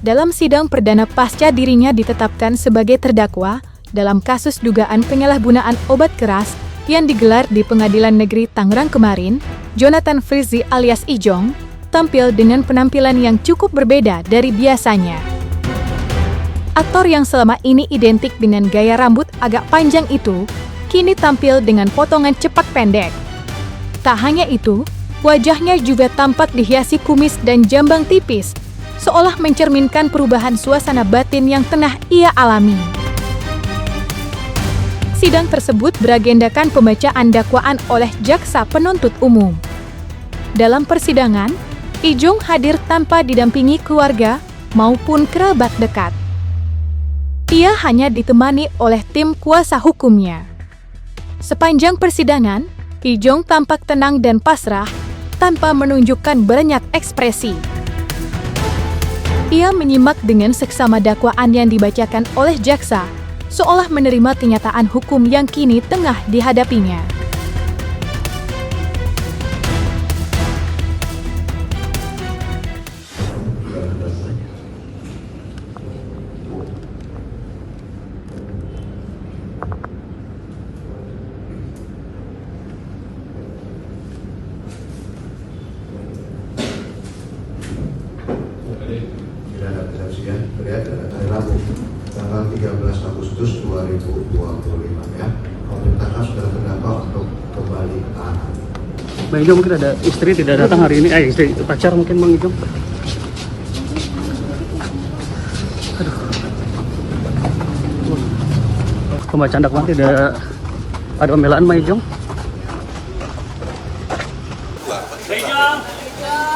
dalam sidang perdana pasca dirinya ditetapkan sebagai terdakwa dalam kasus dugaan penyalahgunaan obat keras yang digelar di Pengadilan Negeri Tangerang kemarin, Jonathan Frizzy alias Ijong tampil dengan penampilan yang cukup berbeda dari biasanya. Aktor yang selama ini identik dengan gaya rambut agak panjang itu, kini tampil dengan potongan cepak pendek. Tak hanya itu, wajahnya juga tampak dihiasi kumis dan jambang tipis, seolah mencerminkan perubahan suasana batin yang tengah ia alami. Sidang tersebut beragendakan pembacaan dakwaan oleh jaksa penuntut umum. Dalam persidangan, Ijong hadir tanpa didampingi keluarga maupun kerabat dekat. Ia hanya ditemani oleh tim kuasa hukumnya. Sepanjang persidangan, Ijong tampak tenang dan pasrah tanpa menunjukkan banyak ekspresi. Ia menyimak dengan seksama dakwaan yang dibacakan oleh jaksa, seolah menerima kenyataan hukum yang kini tengah dihadapinya. Terlihat hari Rabu, tanggal 13 Agustus 2025 ya. Memerintahkan saudara terdakwa untuk kembali ke tahanan. Bang Ijong mungkin ada istri tidak datang hari ini, istri pacar mungkin Bang Ijong. Aduh. Pembacaan dakwaan tidak ada pembelaan Bang Ijong.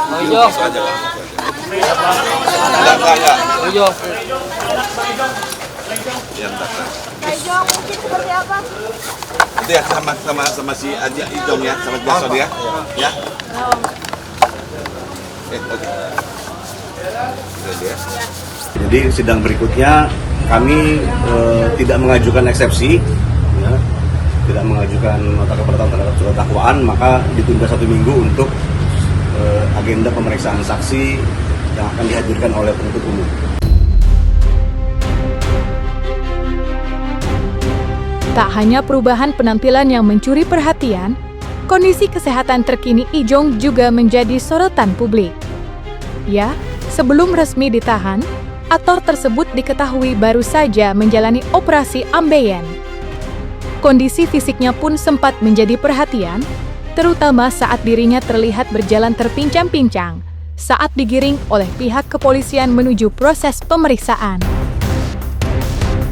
Bang Ijong. Ijong. Ijong mungkin seperti apa? Itu ya sama si Aja Ijong ya, sama Jason ya. Ya. Oke. Jadi sidang berikutnya kami tidak mengajukan eksepsi, ya, tidak mengajukan nota keberatan terhadap surat dakwaan, maka ditunda 1 minggu untuk agenda pemeriksaan saksi yang akan dihadirkan oleh penuntut umum. Tak hanya perubahan penampilan yang mencuri perhatian, kondisi kesehatan terkini Ijong juga menjadi sorotan publik. Ya, sebelum resmi ditahan, aktor tersebut diketahui baru saja menjalani operasi ambeien. Kondisi fisiknya pun sempat menjadi perhatian, terutama saat dirinya terlihat berjalan terpincang-pincang saat digiring oleh pihak kepolisian menuju proses pemeriksaan.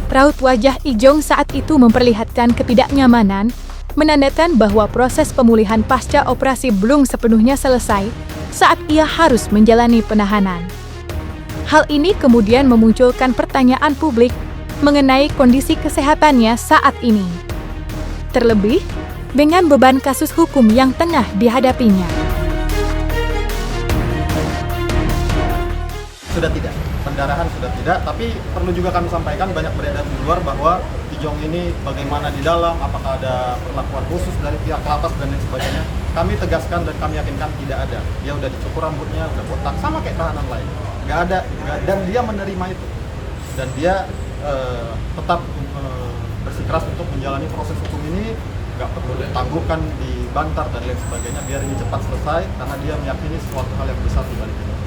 Raut wajah Ijong saat itu memperlihatkan ketidaknyamanan, menandakan bahwa proses pemulihan pasca operasi belum sepenuhnya selesai saat ia harus menjalani penahanan. Hal ini kemudian memunculkan pertanyaan publik mengenai kondisi kesehatannya saat ini. Terlebih, dengan beban kasus hukum yang tengah dihadapinya. Sudah tidak, pendarahan sudah tidak, tapi perlu juga kami sampaikan banyak beredar di luar bahwa Ijong ini bagaimana di dalam, apakah ada perlakuan khusus dari pihak lapas dan lain sebagainya. Kami tegaskan dan kami yakinkan tidak ada. Dia udah dicukur rambutnya, udah botak, sama kayak tahanan lain. Nggak ada, dan dia menerima itu. Dan dia tetap bersikeras untuk menjalani proses hukum ini, nggak perlu ditangguhkan, dibantar dan lain sebagainya, biar ini cepat selesai, karena dia meyakini sesuatu hal yang besar di balik ini.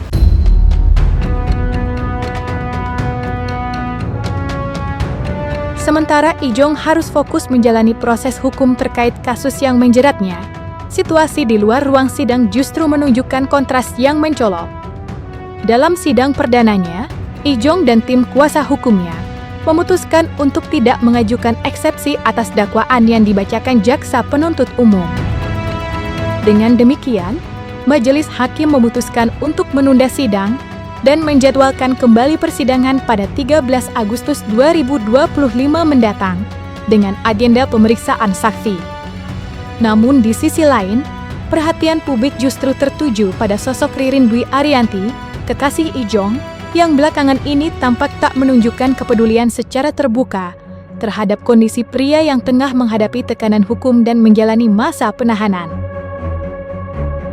Sementara Ijong harus fokus menjalani proses hukum terkait kasus yang menjeratnya, situasi di luar ruang sidang justru menunjukkan kontras yang mencolok. Dalam sidang perdananya, Ijong dan tim kuasa hukumnya memutuskan untuk tidak mengajukan eksepsi atas dakwaan yang dibacakan jaksa penuntut umum. Dengan demikian, majelis hakim memutuskan untuk menunda sidang dan menjadwalkan kembali persidangan pada 13 Agustus 2025 mendatang dengan agenda pemeriksaan saksi. Namun di sisi lain, perhatian publik justru tertuju pada sosok Ririn Dwi Ariyanti, kekasih Ijong, yang belakangan ini tampak tak menunjukkan kepedulian secara terbuka terhadap kondisi pria yang tengah menghadapi tekanan hukum dan menjalani masa penahanan.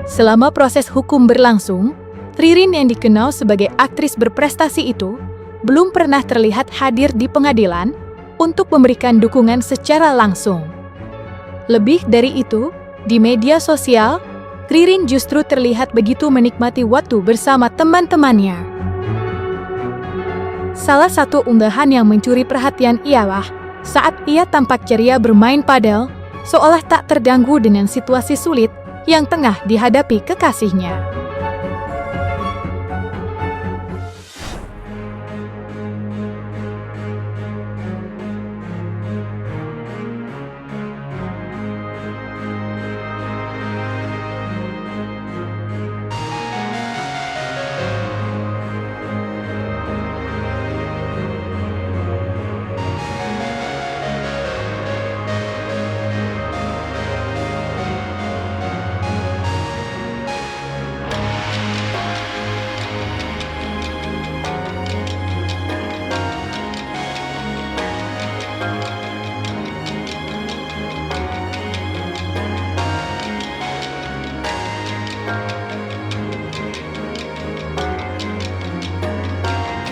Selama proses hukum berlangsung, Ririn yang dikenal sebagai aktris berprestasi itu belum pernah terlihat hadir di pengadilan untuk memberikan dukungan secara langsung. Lebih dari itu, di media sosial, Ririn justru terlihat begitu menikmati waktu bersama teman-temannya. Salah satu unggahan yang mencuri perhatian ialah saat ia tampak ceria bermain padel, seolah tak terganggu dengan situasi sulit yang tengah dihadapi kekasihnya.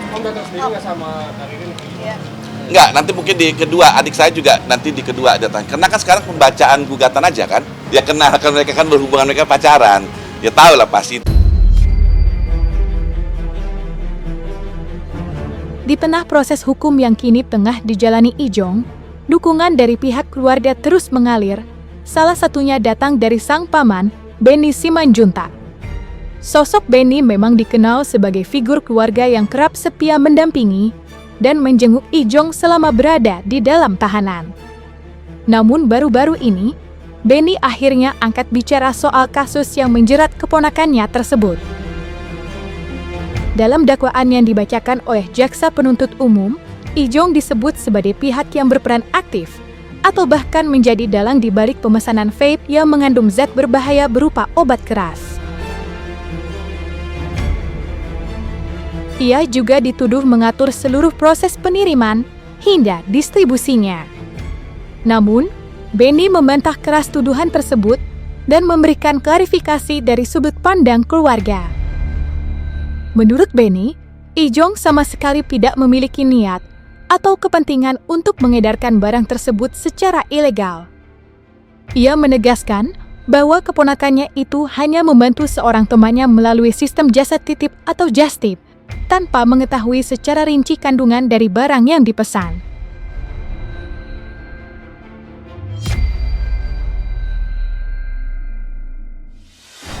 Om datang sendiri nggak sama Ririn? Enggak, nanti mungkin di kedua, adik saya juga nanti di kedua datang. Karena kan sekarang pembacaan gugatan aja kan. Ya kenal kan mereka kan berhubungan, mereka pacaran. Ya tahu lah pasti. Di tengah proses hukum yang kini tengah dijalani Ijong, dukungan dari pihak keluarga terus mengalir. Salah satunya datang dari sang paman, Benny Simanjuntak. Sosok Benny memang dikenal sebagai figur keluarga yang kerap setia mendampingi dan menjenguk Ijong selama berada di dalam tahanan. Namun baru-baru ini, Benny akhirnya angkat bicara soal kasus yang menjerat keponakannya tersebut. Dalam dakwaan yang dibacakan oleh Jaksa Penuntut Umum, Ijong disebut sebagai pihak yang berperan aktif atau bahkan menjadi dalang di balik pemesanan vape yang mengandung zat berbahaya berupa obat keras. Ia juga dituduh mengatur seluruh proses peniriman hingga distribusinya. Namun, Benny membantah keras tuduhan tersebut dan memberikan klarifikasi dari sudut pandang keluarga. Menurut Benny, Ijong sama sekali tidak memiliki niat atau kepentingan untuk mengedarkan barang tersebut secara ilegal. Ia menegaskan bahwa keponakannya itu hanya membantu seorang temannya melalui sistem jasa titip atau jastip, tanpa mengetahui secara rinci kandungan dari barang yang dipesan.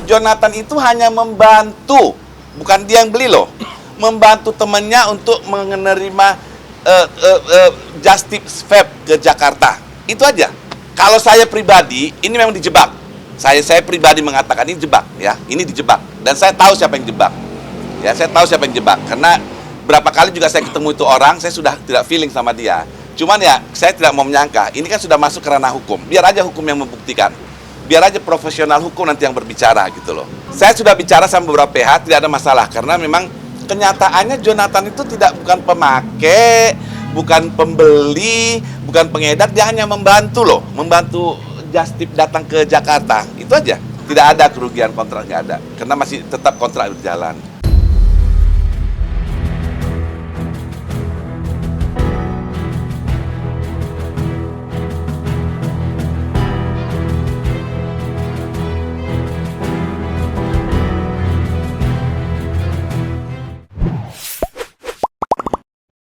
Jonathan itu hanya membantu, bukan dia yang beli loh. Membantu temannya untuk menerima Justip vape ke Jakarta. Itu aja. Kalau saya pribadi, ini memang dijebak. Saya pribadi mengatakan ini jebak, ya. Ini dijebak. Dan saya tahu siapa yang jebak. Ya, saya tahu siapa yang jebak. Karena berapa kali juga saya ketemu itu orang, saya sudah tidak feeling sama dia. Cuman ya, saya tidak mau menyangka. Ini kan sudah masuk ke ranah hukum. Biar aja hukum yang membuktikan. Biar aja profesional hukum nanti yang berbicara gitu loh. Saya sudah bicara sama beberapa pihak, tidak ada masalah. Karena memang kenyataannya Jonathan itu bukan pemakai, bukan pembeli, bukan pengedar, dia hanya membantu loh, membantu Justip datang ke Jakarta. Itu aja. Tidak ada kerugian kontrak, nggak ada. Karena masih tetap kontrak berjalan.